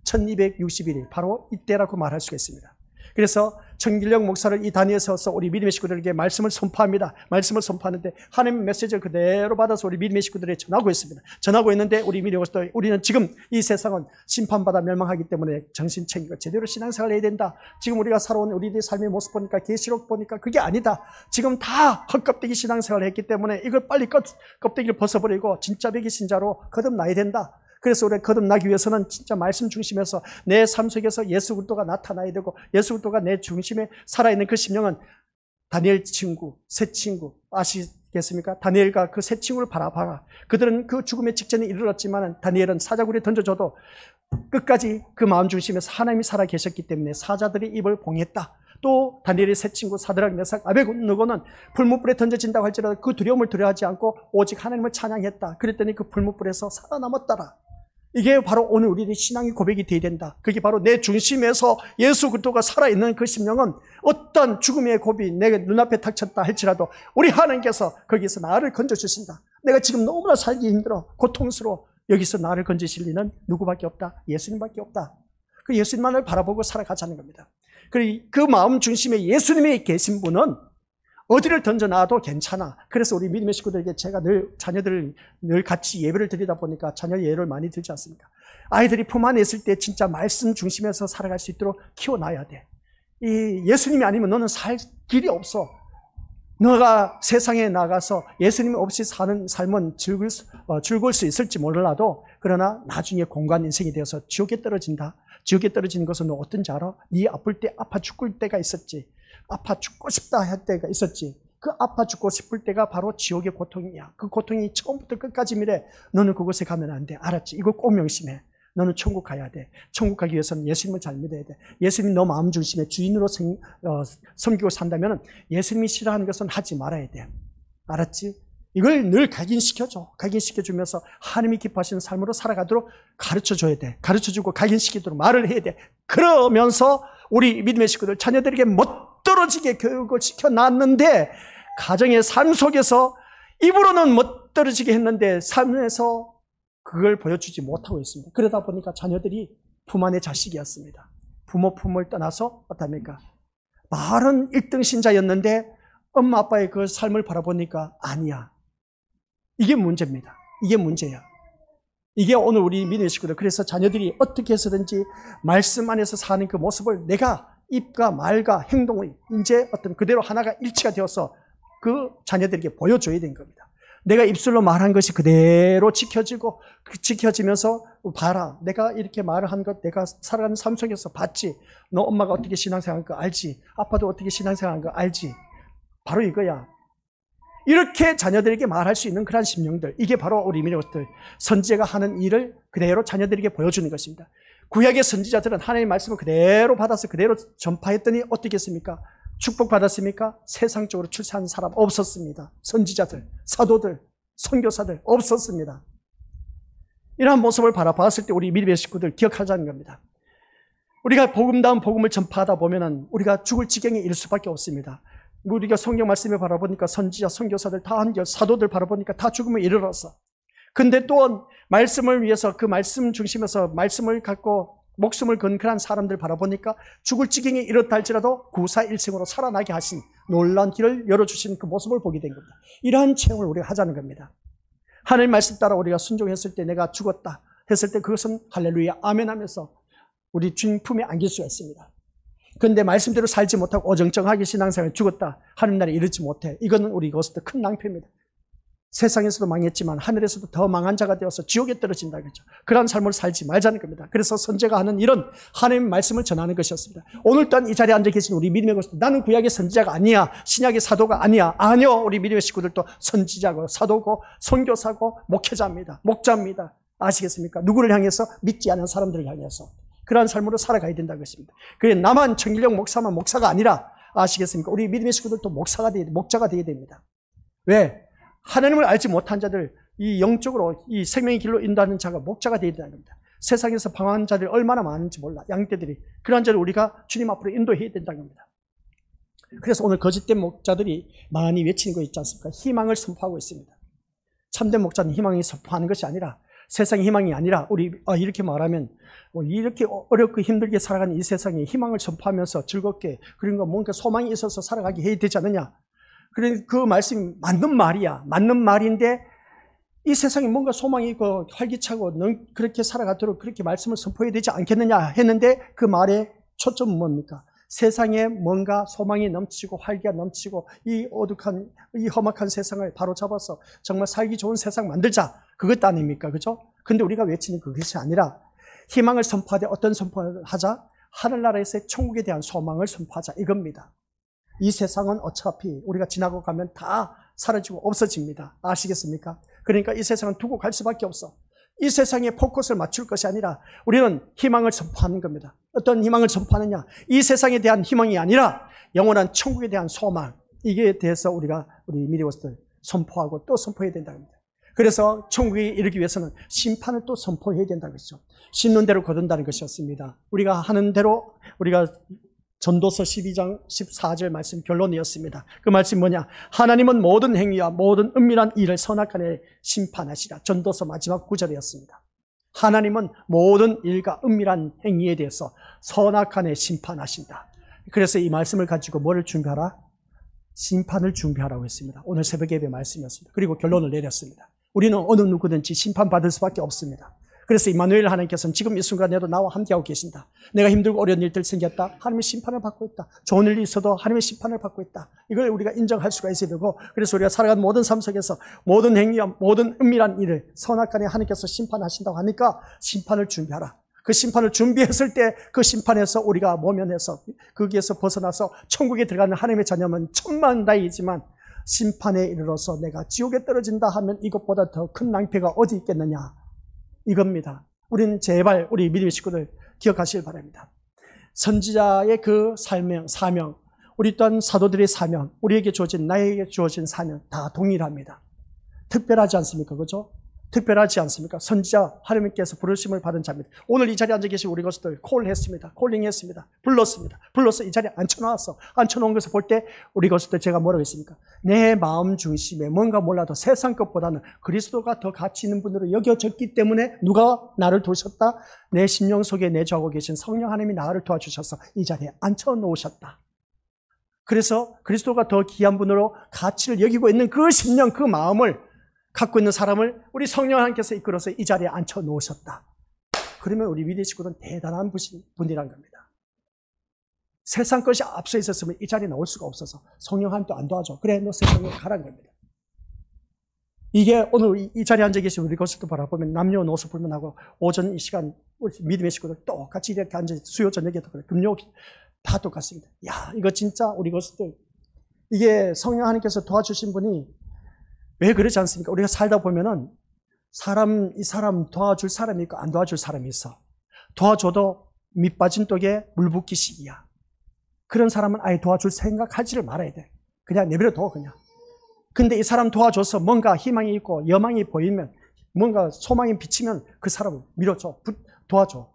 1260일이 바로 이때라고 말할 수가 있습니다. 그래서 정길영 목사를 이 단위에 서서 우리 믿음의 식구들에게 말씀을 선포합니다. 말씀을 선포하는데 하나님의 메시지를 그대로 받아서 우리 믿음의 식구들에게 전하고 있습니다. 전하고 있는데 우리 믿음의 식구들, 우리는 지금 이 세상은 심판받아 멸망하기 때문에 정신 챙기고 제대로 신앙생활을 해야 된다. 지금 우리가 살아온 우리들의 삶의 모습 보니까 계시록 보니까 그게 아니다. 지금 다 헛껍데기 신앙생활을 했기 때문에 이걸 빨리 껍데기를 벗어버리고 진짜 백의 신자로 거듭나야 된다. 그래서 우리가 거듭나기 위해서는 진짜 말씀 중심에서 내 삶 속에서 예수 그리스도가 나타나야 되고 예수 그리스도가 내 중심에 살아있는 그 심령은 다니엘 친구, 새 친구 아시겠습니까? 다니엘과 그 새 친구를 바라봐라. 그들은 그 죽음의 직전에 이르렀지만 다니엘은 사자굴에 던져줘도 끝까지 그 마음 중심에서 하나님이 살아 계셨기 때문에 사자들의 입을 봉했다. 또 다니엘의 새 친구 사드락 메삭 아베고는 풀무불에 던져진다고 할지라도 그 두려움을 두려워하지 않고 오직 하나님을 찬양했다. 그랬더니 그 풀무불에서 살아남았더라. 이게 바로 오늘 우리의 신앙의 고백이 되어야 된다. 그게 바로 내 중심에서 예수 그리스도가 살아있는 그 심령은 어떤 죽음의 고비 내 눈앞에 닥쳤다 할지라도 우리 하나님께서 거기서 나를 건져주신다. 내가 지금 너무나 살기 힘들어 고통스러워. 여기서 나를 건지실 리는 누구밖에 없다? 예수님밖에 없다. 그 예수님만을 바라보고 살아가자는 겁니다. 그리고 그 마음 중심에 예수님이 계신 분은 어디를 던져놔도 괜찮아. 그래서 우리 믿음의 식구들에게 제가 늘 자녀들을 늘 같이 예배를 드리다 보니까 자녀 예를 많이 들지 않습니까? 아이들이 품 안에 있을 때 진짜 말씀 중심에서 살아갈 수 있도록 키워놔야 돼. 이 예수님이 아니면 너는 살 길이 없어. 너가 세상에 나가서 예수님 없이 사는 삶은 즐거울 수 있을지 몰라도 그러나 나중에 공간 인생이 되어서 지옥에 떨어진다. 지옥에 떨어지는 것은 너 어떤지 알아? 네 아플 때 아파 죽을 때가 있었지. 아파 죽고 싶다 할 때가 있었지. 그 아파 죽고 싶을 때가 바로 지옥의 고통이야. 그 고통이 처음부터 끝까지 미래 너는 그곳에 가면 안 돼. 알았지? 이거 꼭 명심해. 너는 천국 가야 돼. 천국 가기 위해서는 예수님을 잘 믿어야 돼. 예수님 너 마음 중심에 주인으로 섬기고 산다면 예수님이 싫어하는 것은 하지 말아야 돼. 알았지? 이걸 늘 각인시켜줘. 각인시켜주면서 하나님이 기뻐하시는 삶으로 살아가도록 가르쳐줘야 돼. 가르쳐주고 각인시키도록 말을 해야 돼. 그러면서 우리 믿음의 식구들 자녀들에게 멋들어지게 교육을 시켜놨는데 가정의 삶 속에서 입으로는 멋들어지게 했는데 삶에서 그걸 보여주지 못하고 있습니다. 그러다 보니까 자녀들이 품 안의 자식이었습니다. 부모 품을 떠나서 어떻습니까? 말은 1등 신자였는데 엄마 아빠의 그 삶을 바라보니까 아니야. 이게 문제입니다. 이게 문제야. 이게 오늘 우리 믿음의 식구들 그래서 자녀들이 어떻게 해서든지 말씀 안에서 사는 그 모습을 내가 입과 말과 행동을 이제 어떤 그대로 하나가 일치가 되어서 그 자녀들에게 보여줘야 되는 겁니다. 내가 입술로 말한 것이 그대로 지켜지면서 봐라. 내가 이렇게 말을 한 것 내가 살아가는 삶 속에서 봤지. 너 엄마가 어떻게 신앙생활한 거 알지. 아빠도 어떻게 신앙생활한 거 알지. 바로 이거야. 이렇게 자녀들에게 말할 수 있는 그런 심령들, 이게 바로 우리 믿음들 선지자가 하는 일을 그대로 자녀들에게 보여주는 것입니다. 구약의 선지자들은 하나님의 말씀을 그대로 받아서 그대로 전파했더니 어떻게 했습니까? 축복받았습니까? 세상적으로 출세하는 사람 없었습니다. 선지자들, 사도들, 선교사들 없었습니다. 이러한 모습을 바라봤을 때 우리 믿음의 식구들 기억하자는 겁니다. 우리가 복음다운 복음을 전파하다 보면은 우리가 죽을 지경에 이를 수밖에 없습니다. 우리가 성경 말씀을 바라보니까 선지자, 선교사들 다 한결, 사도들 바라보니까 다 죽음에 이르렀어. 근데 또한 말씀을 위해서 그 말씀 중심에서 말씀을 갖고 목숨을 건 그런 사람들 바라보니까 죽을 지경에 이르렀다 할지라도 구사일생으로 살아나게 하신 놀라운 길을 열어주신 그 모습을 보게 된 겁니다. 이러한 체험을 우리가 하자는 겁니다. 하나님 말씀 따라 우리가 순종했을 때 내가 죽었다 했을 때 그것은 할렐루야 아멘 하면서 우리 주님 품에 안길 수가 있습니다. 그런데 말씀대로 살지 못하고 어정쩡하게 신앙생활 죽었다 하는 날에 이르지 못해. 이거는 우리 이것도 큰 낭패입니다. 세상에서도 망했지만 하늘에서도 더 망한 자가 되어서 지옥에 떨어진다 그랬죠. 그런 삶을 살지 말자는 겁니다. 그래서 선제가 하는 일은 하나님의 말씀을 전하는 것이었습니다. 오늘 또한 이 자리에 앉아 계신 우리 믿음의 것들, 나는 구약의 선지자가 아니야, 신약의 사도가 아니야. 아니요, 우리 믿음의 식구들도 선지자고 사도고 선교사고 목회자입니다. 목자입니다. 아시겠습니까? 누구를 향해서? 믿지 않은 사람들을 향해서 그러한 삶으로 살아가야 된다는 것입니다. 그래 나만 청일영 목사만 목사가 아니라 아시겠습니까? 우리 믿음의 식구들도 목자가 되어야 됩니다. 왜? 하나님을 알지 못한 자들, 이 영적으로 이 생명의 길로 인도하는 자가 목자가 되어야 된다는 겁니다. 세상에서 방황한 자들이 얼마나 많은지 몰라. 양떼들이. 그런 자를 우리가 주님 앞으로 인도해야 된다는 겁니다. 그래서 오늘 거짓된 목자들이 많이 외치는 거 있지 않습니까? 희망을 선포하고 있습니다. 참된 목자는 희망이 선포하는 것이 아니라 세상의 희망이 아니라 우리 이렇게 말하면 이렇게 어렵고 힘들게 살아가는 이 세상에 희망을 선포하면서 즐겁게 그런 뭔가 소망이 있어서 살아가게 해야 되지 않느냐. 그래 그 말씀이 맞는 말이야. 맞는 말인데 이 세상에 뭔가 소망이 있고 활기차고 넌 그렇게 살아가도록 그렇게 말씀을 선포해야 되지 않겠느냐 했는데 그 말의 초점은 뭡니까? 세상에 뭔가 소망이 넘치고 활기가 넘치고 이 어둑한 이 험악한 세상을 바로잡아서 정말 살기 좋은 세상 만들자. 그것 아닙니까? 그죠? 근데 우리가 외치는 그것이 아니라 희망을 선포하되 어떤 선포를 하자? 하늘나라에서의 천국에 대한 소망을 선포하자. 이겁니다. 이 세상은 어차피 우리가 지나고 가면 다 사라지고 없어집니다. 아시겠습니까? 그러니까 이 세상은 두고 갈 수밖에 없어. 이 세상에 포커스를 맞출 것이 아니라 우리는 희망을 선포하는 겁니다. 어떤 희망을 선포하느냐? 이 세상에 대한 희망이 아니라 영원한 천국에 대한 소망. 이게 대해서 우리가 우리 미디어스들 선포하고 또 선포해야 된다는 겁니다. 그래서 천국에 이르기 위해서는 심판을 또 선포해야 된다는 것이죠. 심는 대로 거둔다는 것이었습니다. 우리가 하는 대로 우리가 전도서 12장 14절 말씀 결론이었습니다. 그 말씀이 뭐냐? 하나님은 모든 행위와 모든 은밀한 일을 선악간에 심판하시라. 전도서 마지막 구절이었습니다. 하나님은 모든 일과 은밀한 행위에 대해서 선악간에 심판하신다. 그래서 이 말씀을 가지고 뭐를 준비하라? 심판을 준비하라고 했습니다. 오늘 새벽 예배 말씀이었습니다. 그리고 결론을 내렸습니다. 우리는 어느 누구든지 심판받을 수밖에 없습니다. 그래서 임마누엘 하나님께서는 지금 이 순간에도 나와 함께하고 계신다. 내가 힘들고 어려운 일들 생겼다. 하나님의 심판을 받고 있다. 좋은 일이 있어도 하나님의 심판을 받고 있다. 이걸 우리가 인정할 수가 있어야 되고, 그래서 우리가 살아가는 모든 삶 속에서 모든 행위와 모든 은밀한 일을 선악간에 하나님께서 심판하신다고 하니까 심판을 준비하라. 그 심판을 준비했을 때 그 심판에서 우리가 모면해서 거기에서 벗어나서 천국에 들어가는 하나님의 자녀면 천만다이지만 심판에 이르러서 내가 지옥에 떨어진다 하면 이것보다 더 큰 낭패가 어디 있겠느냐. 이겁니다. 우리는 제발 우리 믿음의 식구들 기억하시길 바랍니다. 선지자의 그 사명, 우리 또한 사도들의 사명, 우리에게 주어진 나에게 주어진 사명 다 동일합니다. 특별하지 않습니까? 그죠? 특별하지 않습니까? 선지자 하나님께서 부르심을 받은 자입니다. 오늘 이 자리에 앉아 계신 우리 것들 콜했습니다. 콜링했습니다. 불러서 이 자리에 앉혀놓았어. 앉혀놓은 것을 볼 때 우리 것들 제가 뭐라고 했습니까? 내 마음 중심에 뭔가 몰라도 세상 것보다는 그리스도가 더 가치 있는 분으로 여겨졌기 때문에 누가 나를 도우셨다? 내 심령 속에 내주하고 계신 성령 하나님이 나를 도와주셔서 이 자리에 앉혀놓으셨다. 그래서 그리스도가 더 귀한 분으로 가치를 여기고 있는 그 심령, 그 마음을 갖고 있는 사람을 우리 성령 하나님께서 이끌어서 이 자리에 앉혀 놓으셨다. 그러면 우리 믿음의 식구들은 대단한 분이란 겁니다. 세상 것이 앞서 있었으면 이 자리에 나올 수가 없어서 성령 하나님도 안 도와줘. 그래, 너 세상으로 가라는 겁니다. 이게 오늘 이 자리에 앉아 계신 우리 것들도 바라보면 남녀노소 불문하고 오전 이 시간 우리 믿음의 식구들 똑같이 이렇게 앉아 수요 저녁에도 그래. 금요 다 똑같습니다. 야, 이거 진짜 우리 것들 이게 성령 하나님께서 도와주신 분이 왜 그러지 않습니까? 우리가 살다 보면은 이 사람 도와줄 사람이 있고 안 도와줄 사람이 있어. 도와줘도 밑 빠진 독에 물 붓기 식이야. 그런 사람은 아예 도와줄 생각하지를 말아야 돼. 그냥 내버려둬 그냥. 근데 이 사람 도와줘서 뭔가 희망이 있고 여망이 보이면 뭔가 소망이 비치면 그 사람을 밀어줘, 도와줘.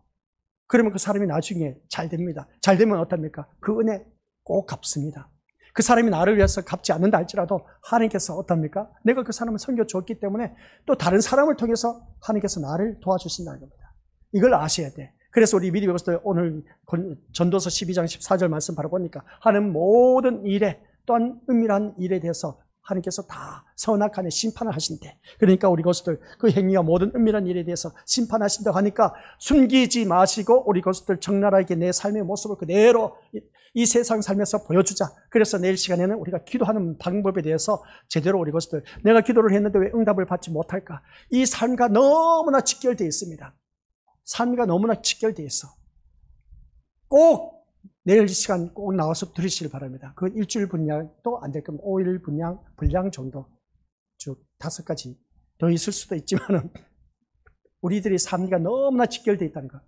그러면 그 사람이 나중에 잘 됩니다. 잘 되면 어떻습니까? 그 은혜 꼭 갚습니다. 그 사람이 나를 위해서 갚지 않는다 할지라도 하나님께서 어떻습니까? 내가 그 사람을 섬겨주었기 때문에 또 다른 사람을 통해서 하나님께서 나를 도와주신다는 겁니다. 이걸 아셔야 돼. 그래서 우리 미리 배웠을 때 오늘 전도서 12장 14절 말씀 바로 보니까 하는 모든 일에 또한 은밀한 일에 대해서 하나님께서 다 선악간에 심판을 하신대. 그러니까 우리 것들 그 행위와 모든 은밀한 일에 대해서 심판하신다고 하니까 숨기지 마시고 우리 것들 적나라하게 내 삶의 모습을 그대로 이 세상 살면서 보여주자. 그래서 내일 시간에는 우리가 기도하는 방법에 대해서 제대로 우리 것들 내가 기도를 했는데 왜 응답을 받지 못할까? 이 삶과 너무나 직결되어 있습니다. 삶과 너무나 직결되어 있어. 꼭 내일 시간 꼭 나와서 들으시길 바랍니다. 그 일주일 분량도 안 될 겁니다. 5일 분량 정도. 쭉 5가지 더 있을 수도 있지만은 우리들의 삶과 너무나 직결되어 있다는 것.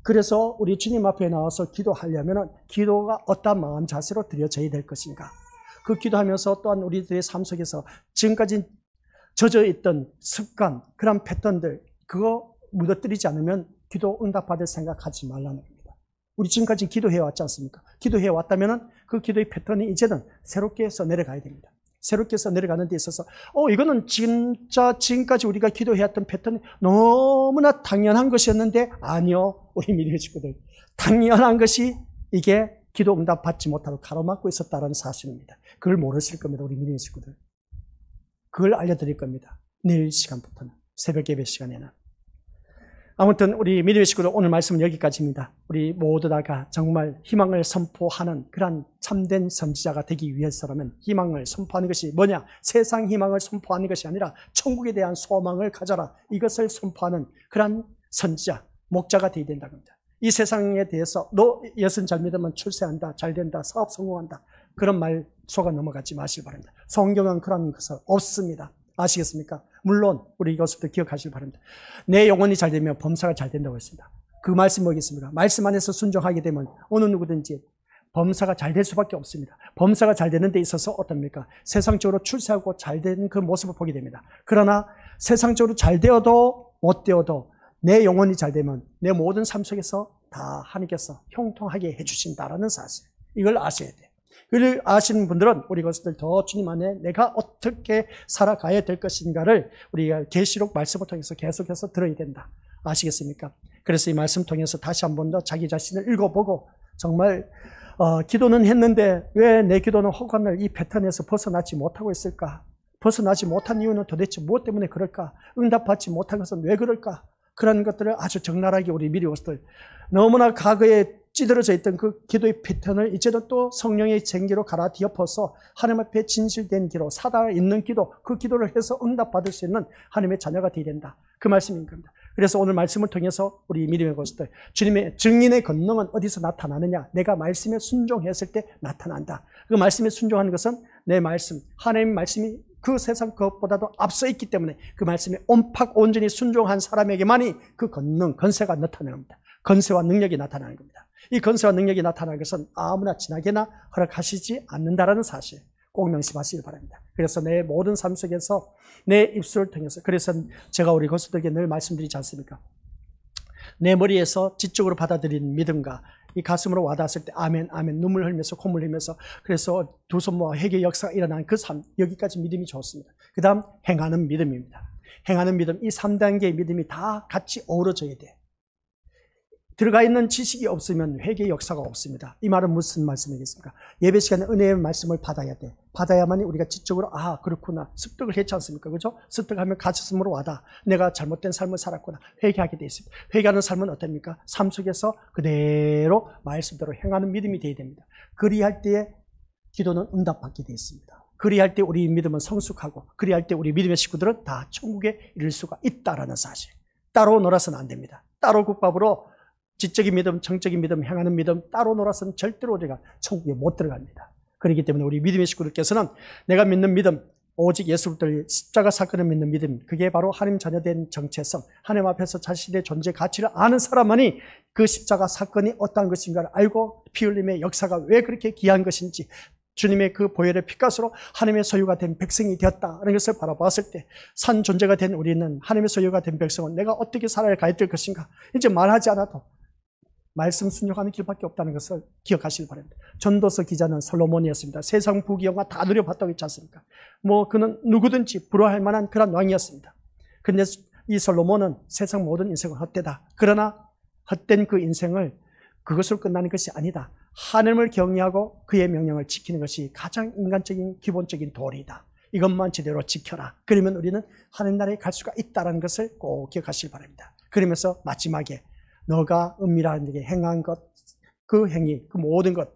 그래서 우리 주님 앞에 나와서 기도하려면은 기도가 어떤 마음 자세로 드려져야 될 것인가. 그 기도하면서 또한 우리들의 삶 속에서 지금까지 젖어 있던 습관, 그런 패턴들, 그거 무너뜨리지 않으면 기도 응답받을 생각하지 말라는 겁니다. 우리 지금까지 기도해 왔지 않습니까? 기도해 왔다면 그 기도의 패턴이 이제는 새롭게 해서 내려가야 됩니다. 새롭게 해서 내려가는 데 있어서 이거는 진짜 지금까지 우리가 기도해왔던 패턴이 너무나 당연한 것이었는데 아니요. 우리 믿음의 친구들. 당연한 것이 이게 기도 응답 받지 못하고 가로막고 있었다는 사실입니다. 그걸 모르실 겁니다. 우리 믿음의 친구들. 그걸 알려드릴 겁니다. 내일 시간부터는. 새벽 예배 시간에는. 아무튼 우리 믿음의 식구들 오늘 말씀은 여기까지입니다. 우리 모두 다가 정말 희망을 선포하는 그런 참된 선지자가 되기 위해서라면 희망을 선포하는 것이 뭐냐? 세상 희망을 선포하는 것이 아니라 천국에 대한 소망을 가져라. 이것을 선포하는 그런 선지자, 목자가 되어야 된다고 합니다. 이 세상에 대해서 너 예수는 잘 믿으면 출세한다, 잘 된다, 사업 성공한다. 그런 말 속아 넘어가지 마시기 바랍니다. 성경은 그런 것은 없습니다. 아시겠습니까? 물론 우리 이것부터 기억하시기 바랍니다. 내 영혼이 잘 되면 범사가 잘 된다고 했습니다. 그 말씀 뭐겠습니까? 말씀 안에서 순종하게 되면 어느 누구든지 범사가 잘 될 수밖에 없습니다. 범사가 잘 되는 데 있어서 어떻습니까? 세상적으로 출세하고 잘 되는 그 모습을 보게 됩니다. 그러나 세상적으로 잘 되어도 못 되어도 내 영혼이 잘 되면 내 모든 삶 속에서 다 하나님께서 형통하게 해주신다라는 사실. 이걸 아셔야 돼요. 그를 아시는 분들은 우리 것들 더 주님 안에 내가 어떻게 살아가야 될 것인가를 우리가 계시록 말씀을 통해서 계속해서 들어야 된다. 아시겠습니까? 그래서 이 말씀 통해서 다시 한 번 더 자기 자신을 읽어보고 정말 기도는 했는데 왜 내 기도는 혹한날 이 패턴에서 벗어나지 못하고 있을까? 벗어나지 못한 이유는 도대체 무엇 때문에 그럴까? 응답받지 못한 것은 왜 그럴까? 그런 것들을 아주 적나라하게 우리 미리 것들 너무나 과거에 찌들어져 있던 그 기도의 패턴을 이제는 또 성령의 쟁기로 갈아뒤엎어서 하나님 앞에 진실된 기도, 살아있는 기도, 그 기도를 해서 응답받을 수 있는 하나님의 자녀가 되어야 된다. 그 말씀인 겁니다. 그래서 오늘 말씀을 통해서 우리 믿음의 것들, 주님의 증인의 권능은 어디서 나타나느냐? 내가 말씀에 순종했을 때 나타난다. 그 말씀에 순종하는 것은 내 말씀, 하나님의 말씀이 그 세상 그것보다도 앞서 있기 때문에 그 말씀에 온전히 순종한 사람에게만이 그 권능, 건세가 나타납니다. 건세와 능력이 나타나는 겁니다. 이 건세와 능력이 나타나는 것은 아무나 지나게나 허락하시지 않는다라는 사실 꼭 명심하시길 바랍니다. 그래서 내 모든 삶 속에서 내 입술을 통해서 그래서 제가 우리 고수들에게 늘 말씀드리지 않습니까? 내 머리에서 지적으로 받아들이는 믿음과 이 가슴으로 와닿았을 때 아멘 아멘 눈물 흘리면서 콧물 흘리면서 그래서 두 손 모아 회개 역사가 일어난 그 삶 여기까지 믿음이 좋습니다. 그 다음 행하는 믿음입니다. 행하는 믿음 이 3단계의 믿음이 다 같이 어우러져야 돼. 들어가 있는 지식이 없으면 회개의 역사가 없습니다. 이 말은 무슨 말씀이겠습니까? 예배 시간에 은혜의 말씀을 받아야 돼. 받아야만이 우리가 지적으로 그렇구나 습득을 했지 않습니까? 그렇죠? 습득하면 가슴으로 와닿아. 내가 잘못된 삶을 살았구나. 회개하게 돼 있습니다. 회개하는 삶은 어떻습니까? 삶 속에서 그대로 말씀대로 행하는 믿음이 되어야 됩니다. 그리할 때에 기도는 응답받게 되어 있습니다. 그리할 때 우리 믿음은 성숙하고 그리할 때 우리 믿음의 식구들은 다 천국에 이를 수가 있다라는 사실. 따로 놀아서는 안 됩니다. 따로 국밥으로 지적인 믿음, 정적인 믿음, 행하는 믿음 따로 놀아서는 절대로 우리가 천국에 못 들어갑니다. 그렇기 때문에 우리 믿음의 식구들께서는 내가 믿는 믿음, 오직 예수를 십자가 사건을 믿는 믿음, 그게 바로 하나님 자녀된 정체성, 하나님 앞에서 자신의 존재 가치를 아는 사람만이 그 십자가 사건이 어떠한 것인가를 알고 피 흘림의 역사가 왜 그렇게 귀한 것인지 주님의 그 보혈의 피값으로 하나님의 소유가 된 백성이 되었다는 것을 바라봤을 때 산 존재가 된 우리는 하나님의 소유가 된 백성은 내가 어떻게 살아가야 될 것인가 이제 말하지 않아도 말씀 순종하는 길밖에 없다는 것을 기억하시길 바랍니다. 전도서 기자는 솔로몬이었습니다. 세상 부귀영화 다 누려봤다고 했지 않습니까? 그는 누구든지 부러워할 만한 그런 왕이었습니다. 그런데 이 솔로몬은 세상 모든 인생은 헛되다. 그러나 헛된 그 인생을 그것으로 끝나는 것이 아니다. 하나님을 경외하고 그의 명령을 지키는 것이 가장 인간적인 기본적인 도리이다. 이것만 제대로 지켜라. 그러면 우리는 하나님 나라에 갈 수가 있다는 것을 꼭 기억하시기 바랍니다. 그러면서 마지막에 너가 은밀한 데에 행한 것, 그 행위, 그 모든 것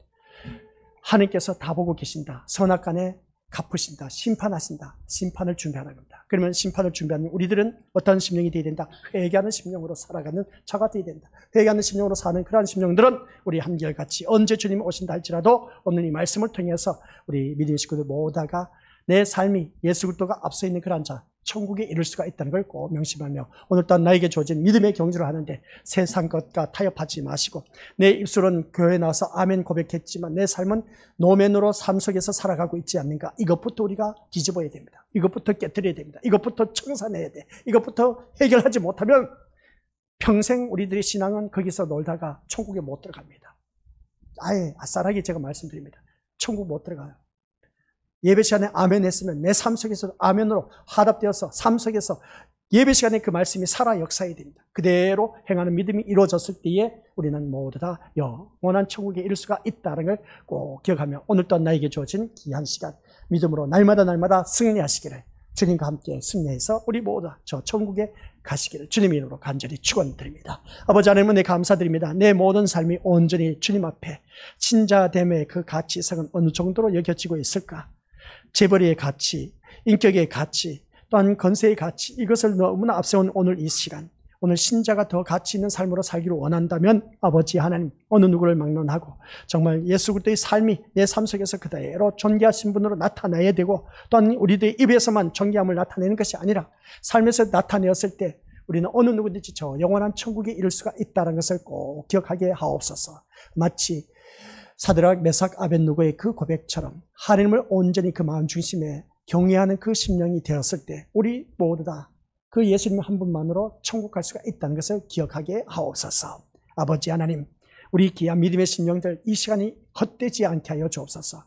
하나님께서 다 보고 계신다. 선악간에 갚으신다. 심판하신다. 심판을 준비하는 겁니다. 그러면 심판을 준비하는 우리들은 어떤 심령이 되어야 된다? 회개하는 심령으로 살아가는 자가 되어야 된다. 회개하는 심령으로 사는 그러한 심령들은 우리 한결같이 언제 주님이 오신다 할지라도 오늘 이 말씀을 통해서 우리 믿음의 식구들 모두가 내 삶이 예수 그리스도가 앞서 있는 그러한 자 천국에 이를 수가 있다는 걸 꼭 명심하며 오늘 또한 나에게 주어진 믿음의 경주를 하는데 세상 것과 타협하지 마시고 내 입술은 교회에 나와서 아멘 고백했지만 내 삶은 노맨으로 삶 속에서 살아가고 있지 않는가. 이것부터 우리가 뒤집어야 됩니다. 이것부터 깨뜨려야 됩니다. 이것부터 청산해야 돼. 이것부터 해결하지 못하면 평생 우리들의 신앙은 거기서 놀다가 천국에 못 들어갑니다. 아예 아싸라게 제가 말씀드립니다. 천국 못 들어가요. 예배 시간에 아멘 했으면 내 삶 속에서 아멘으로 화답되어서 삶 속에서 예배 시간에 그 말씀이 살아 역사해야 됩니다. 그대로 행하는 믿음이 이루어졌을 때에 우리는 모두 다 영원한 천국에 이를 수가 있다는 걸 꼭 기억하며 오늘 또한 나에게 주어진 귀한 시간 믿음으로 날마다 승리하시기를 주님과 함께 승리해서 우리 모두 저 천국에 가시기를 주님의 이름으로 간절히 축원드립니다. 아버지 하나님 은혜 감사드립니다. 내 모든 삶이 온전히 주님 앞에 신자됨의 그 가치성은 어느 정도로 여겨지고 있을까? 재벌의 가치, 인격의 가치, 또한 건세의 가치 이것을 너무나 앞세운 오늘 이 시간 오늘 신자가 더 가치 있는 삶으로 살기를 원한다면 아버지 하나님 어느 누구를 막론하고 정말 예수 그리스도의 삶이 내 삶 속에서 그대로 존귀하신 분으로 나타나야 되고 또한 우리들의 입에서만 존귀함을 나타내는 것이 아니라 삶에서 나타내었을 때 우리는 어느 누구든지 저 영원한 천국에 이를 수가 있다는 것을 꼭 기억하게 하옵소서. 마치 사드락 메삭 아벳느고의 그 고백처럼 하나님을 온전히 그 마음 중심에 경외하는 그 심령이 되었을 때 우리 모두 다 그 예수님 한 분만으로 천국 갈 수가 있다는 것을 기억하게 하옵소서. 아버지 하나님 우리 귀한 믿음의 심령들 이 시간이 헛되지 않게 하여 주옵소서.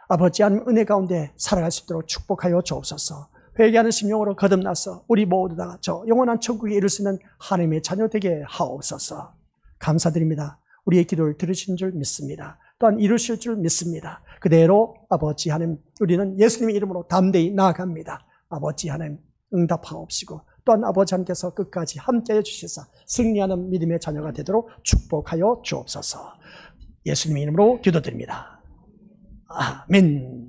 아버지 하나님 은혜 가운데 살아갈 수 있도록 축복하여 주옵소서. 회개하는 심령으로 거듭나서 우리 모두 다 저 영원한 천국에 이를 수 있는 하나님의 자녀 되게 하옵소서. 감사드립니다. 우리의 기도를 들으신 줄 믿습니다. 또한 이루실 줄 믿습니다. 그대로 아버지 하나님 우리는 예수님의 이름으로 담대히 나아갑니다. 아버지 하나님 응답하옵시고 또한 아버지 하나님께서 끝까지 함께해 주시사 승리하는 믿음의 자녀가 되도록 축복하여 주옵소서. 예수님의 이름으로 기도드립니다. 아멘.